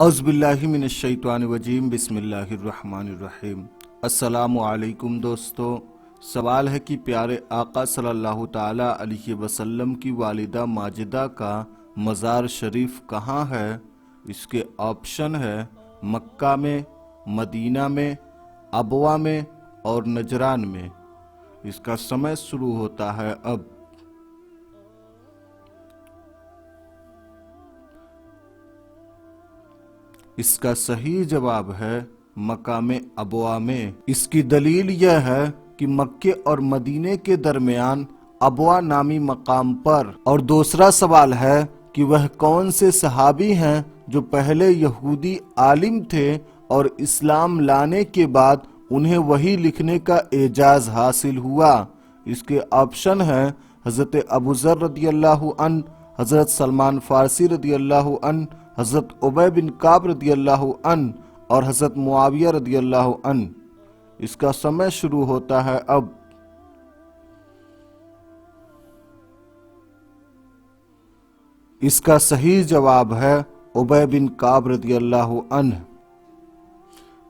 اعوذ باللہ من الشیطان الرجیم بسم اللہ الرحمن الرحیم۔ السلام علیکم دوستو، سوال ہے کہ پیارے آقا صلی اللہ تعالی علیہ وسلم کی والدہ ماجدہ کا مزار شریف کہاں ہے؟ اس کے آپشن ہے مکہ میں، مدینہ میں، ابوا میں اور نجران میں۔ اس کا سمے شروع ہوتا ہے اب۔ اس کا صحیح جواب ہے مقام ابوا میں۔ اس کی دلیل یہ ہے کہ مکے اور مدینے کے درمیان ابوا نامی مقام پر۔ اور دوسرا سوال ہے کہ وہ کون سے صحابی ہیں جو پہلے یہودی عالم تھے اور اسلام لانے کے بعد انہیں وحی لکھنے کا اعجاز حاصل ہوا؟ اس کے آپشن ہیں حضرت ابو ذر رضی اللہ عنہ، حضرت سلمان فارسی رضی اللہ عنہ، حضرت ابی بن کعب رضی اللہ عنہ اور حضرت معاویہ رضی اللہ عنہ۔ اس کا سمے شروع ہوتا ہے اب۔ اس کا صحیح جواب ہے ابی بن کعب رضی اللہ عنہ۔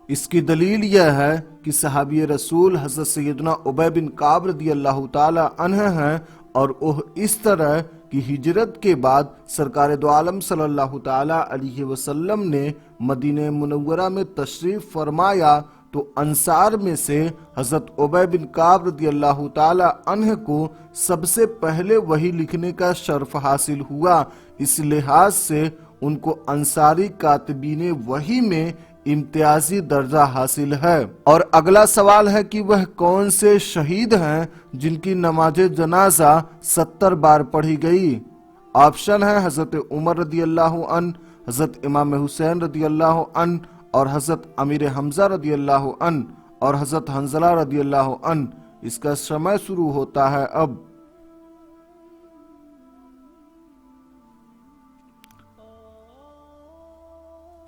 اس کی دلیل یہ ہے کہ صحابی رسول حضرت سیدنا ابی بن کعب رضی اللہ تعالی عنہ ہیں، اور وہ اس طرح کی ہجرت کے بعد سرکار دو عالم صلی اللہ تعالی علیہ وسلم نے مدینہ منورہ میں تشریف فرمایا تو انصار میں سے حضرت ابی بن کعب رضی اللہ تعالی عنہ کو سب سے پہلے وحی لکھنے کا شرف حاصل ہوا۔ اس لحاظ سے ان کو انصاری کاتبین وحی میں امتیازی درجہ حاصل ہے۔ اور اگلا سوال ہے کہ وہ کون سے شہید ہیں جن کی نماز جنازہ 70 بار پڑھی گئی؟ آپشن ہے حضرت عمر رضی اللہ عنہ، حضرت امام حسین رضی اللہ عنہ اور حضرت امیر حمزہ رضی اللہ عنہ اور حضرت حنظلہ رضی اللہ عنہ۔ اس کا سمے شروع ہوتا ہے اب۔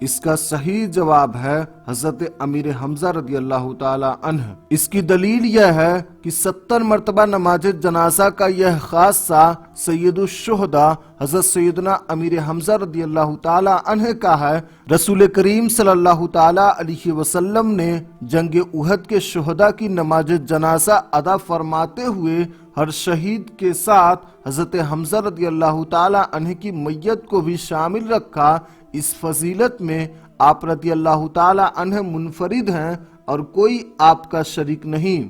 اس کا صحیح جواب ہے حضرت امیر حمزہ رضی اللہ تعالی عنہ۔ اس کی دلیل یہ ہے کہ 70 مرتبہ نماز جنازہ کا یہ خاصہ سید الشہداء حضرت سیدنا امیر حمزہ رضی اللہ تعالی عنہ کا ہے۔ رسول کریم صلی اللہ تعالی علیہ وسلم نے جنگ احد کے شہداء کی نماز جنازہ ادا فرماتے ہوئے ہر شہید کے ساتھ حضرت حمزہ رضی اللہ تعالی عنہ کی میت کو بھی شامل رکھا۔ اس فضیلت میں آپ رضی اللہ تعالی عنہ منفرد ہیں اور کوئی آپ کا شریک نہیں۔